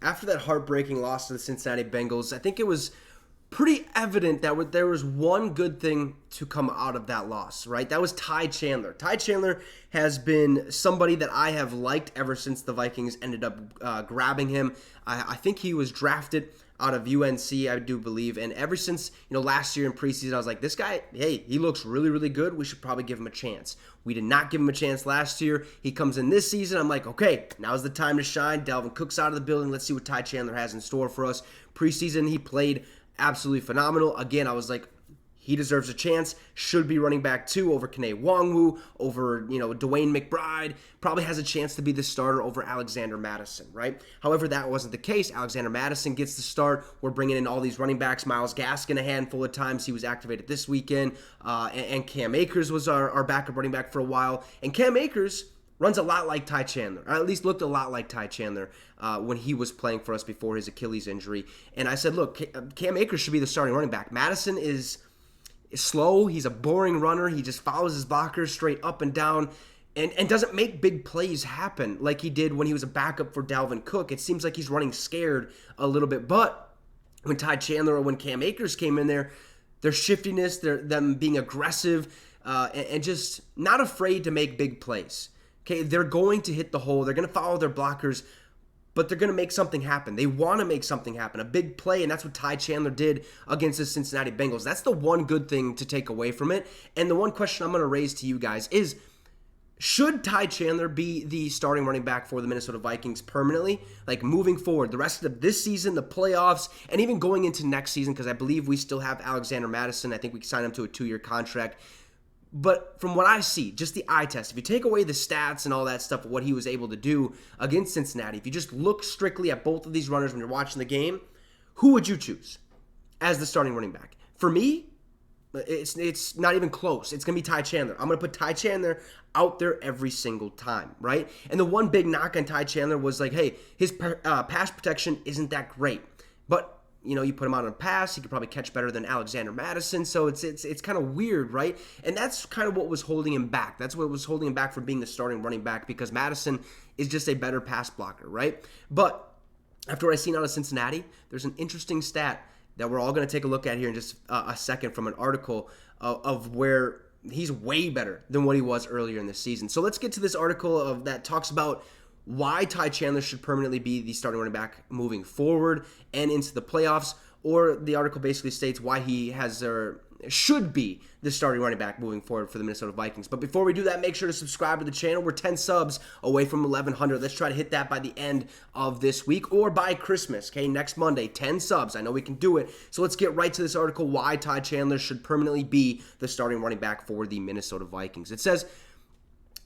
after that heartbreaking loss to the Cincinnati Bengals, I think it was pretty evident that there was one good thing to come out of that loss, right? That was Ty Chandler. Ty Chandler has been somebody that I have liked ever since the Vikings ended up grabbing him. I think he was drafted out of UNC, I do believe, and ever since last year in preseason, I was like, this guy, hey, he looks really, really good. We should probably give him a chance. We did not give him a chance last year. He comes in this season. I'm like, okay, now's the time to shine. Dalvin Cook's out of the building. Let's see what Ty Chandler has in store for us. Preseason, he played absolutely phenomenal. Again, I was like, he deserves a chance. Should be running back 2 over Kene Nwangwu, over Dwayne McBride. Probably has a chance to be the starter over Alexander Madison, right? However, that wasn't the case. Alexander Madison gets the start. We're bringing in all these running backs. Myles Gaskin a handful of times. He was activated this weekend. And Cam Akers was our backup running back for a while. And Cam Akers runs a lot like Ty Chandler, or at least looked a lot like Ty Chandler when he was playing for us before his Achilles injury. And I said, look, Cam Akers should be the starting running back. Madison is slow. He's a boring runner. He just follows his blockers straight up and down and doesn't make big plays happen like he did when he was a backup for Dalvin Cook. It seems like he's running scared a little bit. But when Ty Chandler or when Cam Akers came in there, their shiftiness, them being aggressive and just not afraid to make big plays. Okay, they're going to hit the hole. They're going to follow their blockers, but they're going to make something happen. They want to make something happen, a big play, and that's what Ty Chandler did against the Cincinnati Bengals. That's the one good thing to take away from it. And the one question I'm going to raise to you guys is, should Ty Chandler be the starting running back for the Minnesota Vikings permanently? Like moving forward, the rest of this season, the playoffs, and even going into next season, because I believe we still have Alexander Madison. I think we signed him to a 2-year contract. But from what I see, just the eye test, if you take away the stats and all that stuff, what he was able to do against Cincinnati, if you just look strictly at both of these runners when you're watching the game, who would you choose as the starting running back? For me, it's not even close. It's going to be Ty Chandler. I'm going to put Ty Chandler out there every single time, right? And the one big knock on Ty Chandler was like, hey, his pass protection isn't that great. But you put him out on a pass, he could probably catch better than Alexander Madison. So it's kind of weird, right? And that's kind of what was holding him back. That's what was holding him back from being the starting running back, because Madison is just a better pass blocker, right? But after what I seen out of Cincinnati, there's an interesting stat that we're all going to take a look at here in just a second from an article of where he's way better than what he was earlier in the season. So let's get to this article that talks about why Ty Chandler should permanently be the starting running back moving forward and into the playoffs, or the article basically states why he should be the starting running back moving forward for the Minnesota Vikings. But before we do that, make sure to subscribe to the channel. We're 10 subs away from 1,100. Let's try to hit that by the end of this week or by Christmas, okay? Next Monday, 10 subs. I know we can do it. So let's get right to this article, why Ty Chandler should permanently be the starting running back for the Minnesota Vikings. It says,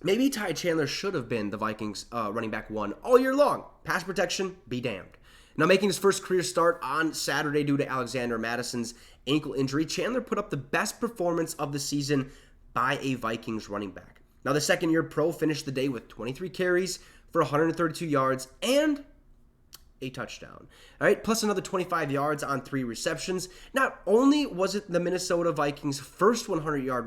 maybe Ty Chandler should have been the Vikings running back 1 all year long. Pass protection, be damned. Now, making his first career start on Saturday due to Alexander Madison's ankle injury, Chandler put up the best performance of the season by a Vikings running back. Now, the second-year pro finished the day with 23 carries for 132 yards and a touchdown. All right, plus another 25 yards on 3 receptions. Not only was it the Minnesota Vikings' first 100-yard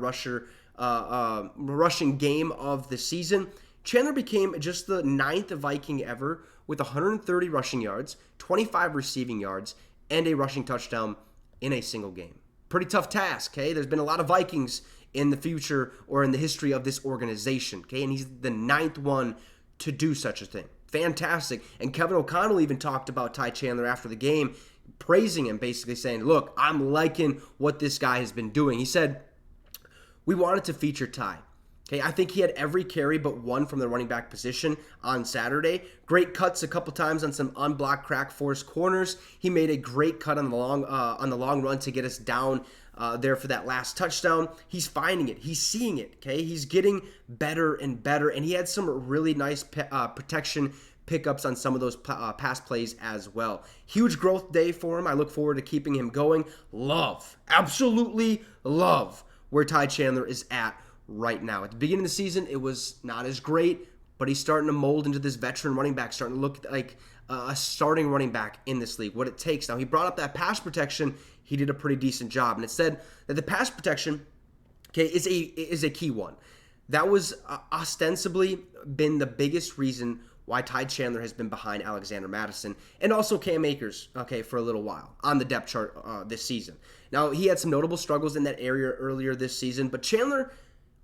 rushing game of the season, Chandler became just the 9th Viking ever with 130 rushing yards, 25 receiving yards, and a rushing touchdown in a single game. Pretty tough task, okay? There's been a lot of Vikings in the future or in the history of this organization, okay? And he's the 9th one to do such a thing. Fantastic. And Kevin O'Connell even talked about Ty Chandler after the game, praising him, basically saying, look, I'm liking what this guy has been doing. He said, we wanted to feature Ty. Okay, I think he had every carry but one from the running back position on Saturday. Great cuts a couple times on some unblocked crack forced corners. He made a great cut on the long run to get us down there for that last touchdown. He's finding it. He's seeing it. Okay, he's getting better and better, and he had some really nice protection pickups on some of those pass plays as well. Huge growth day for him. I look forward to keeping him going. Absolutely love where Ty Chandler is at right now. At the beginning of the season, it was not as great, but he's starting to mold into this veteran running back, starting to look like a starting running back in this league, what it takes. Now, he brought up that pass protection. He did a pretty decent job, and it said that the pass protection, okay, is a key one. That was ostensibly been the biggest reason why Ty Chandler has been behind Alexander Mattison and also Cam Akers, okay, for a little while on the depth chart this season. Now, he had some notable struggles in that area earlier this season, but Chandler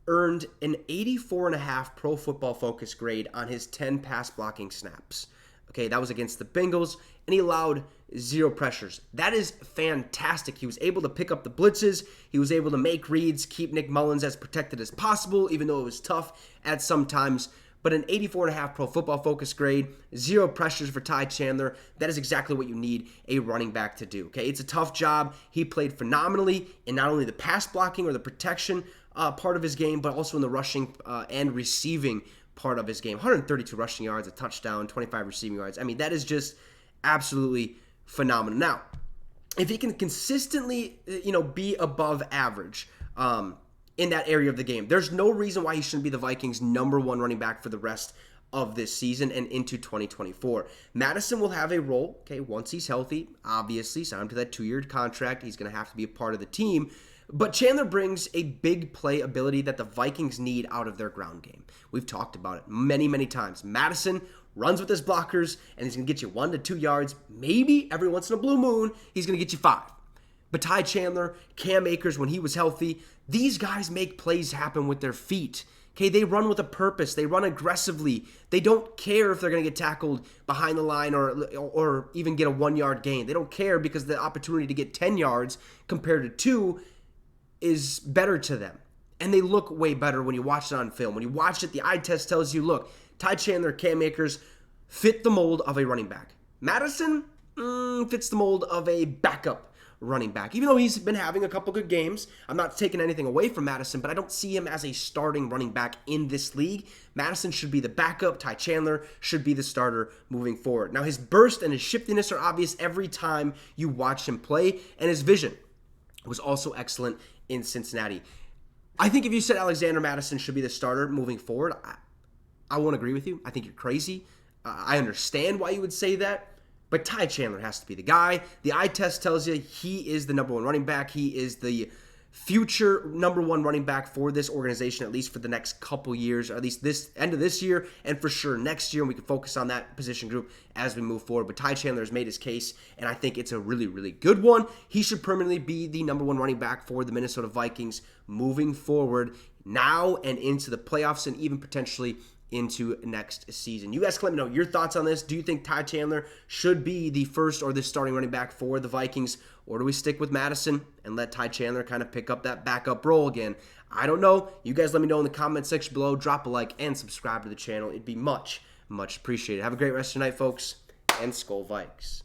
earned an 84.5 Pro Football Focus grade on his 10 pass blocking snaps. Okay, that was against the Bengals, and he allowed 0 pressures. That is fantastic. He was able to pick up the blitzes. He was able to make reads, keep Nick Mullins as protected as possible, even though it was tough at some times. But an 84.5 Pro Football Focus grade, 0 pressures for Ty Chandler. That is exactly what you need a running back to do. Okay, it's a tough job. He played phenomenally in not only the pass blocking or the protection part of his game, but also in the rushing and receiving part of his game. 132 rushing yards, a touchdown, 25 receiving yards. I mean, that is just absolutely phenomenal. Now, if he can consistently, be above average in that area of the game, there's no reason why he shouldn't be the Vikings' #1 running back for the rest of this season and into 2024. Mattison will have a role, okay, once he's healthy, obviously, signed him to that 2-year contract. He's going to have to be a part of the team. But Chandler brings a big play ability that the Vikings need out of their ground game. We've talked about it many, many times. Mattison runs with his blockers, and he's going to get you 1 to 2 yards. Maybe every once in a blue moon, he's going to get you 5. But Ty Chandler, Cam Akers, when he was healthy, these guys make plays happen with their feet. Okay, they run with a purpose. They run aggressively. They don't care if they're going to get tackled behind the line or even get a 1-yard gain. They don't care because the opportunity to get 10 yards compared to 2 is better to them. And they look way better when you watch it on film. When you watch it, the eye test tells you, look, Ty Chandler, Cam Akers fit the mold of a running back. Mattison fits the mold of a backup running back. Even though he's been having a couple good games, I'm not taking anything away from Mattison, but I don't see him as a starting running back in this league. Mattison should be the backup. Ty Chandler should be the starter moving forward. Now, his burst and his shiftiness are obvious every time you watch him play, and his vision was also excellent in Cincinnati. I think if you said Alexander Mattison should be the starter moving forward, I won't agree with you. I think you're crazy. I understand why you would say that, but Ty Chandler has to be the guy. The eye test tells you he is the #1 running back. He is the future #1 running back for this organization, at least for the next couple years, or at least this end of this year, and for sure next year. And we can focus on that position group as we move forward. But Ty Chandler has made his case, and I think it's a really, really good one. He should permanently be the #1 running back for the Minnesota Vikings moving forward now and into the playoffs and even potentially into next season. You guys can let me know your thoughts on this. Do you think Ty Chandler should be the first or the starting running back for the Vikings, or do we stick with Mattison and let Ty Chandler kind of pick up that backup role again? I don't know. You guys let me know in the comment section below. Drop a like and subscribe to the channel. It'd be much, much appreciated. Have a great rest of your night, folks, and Skol Vikes.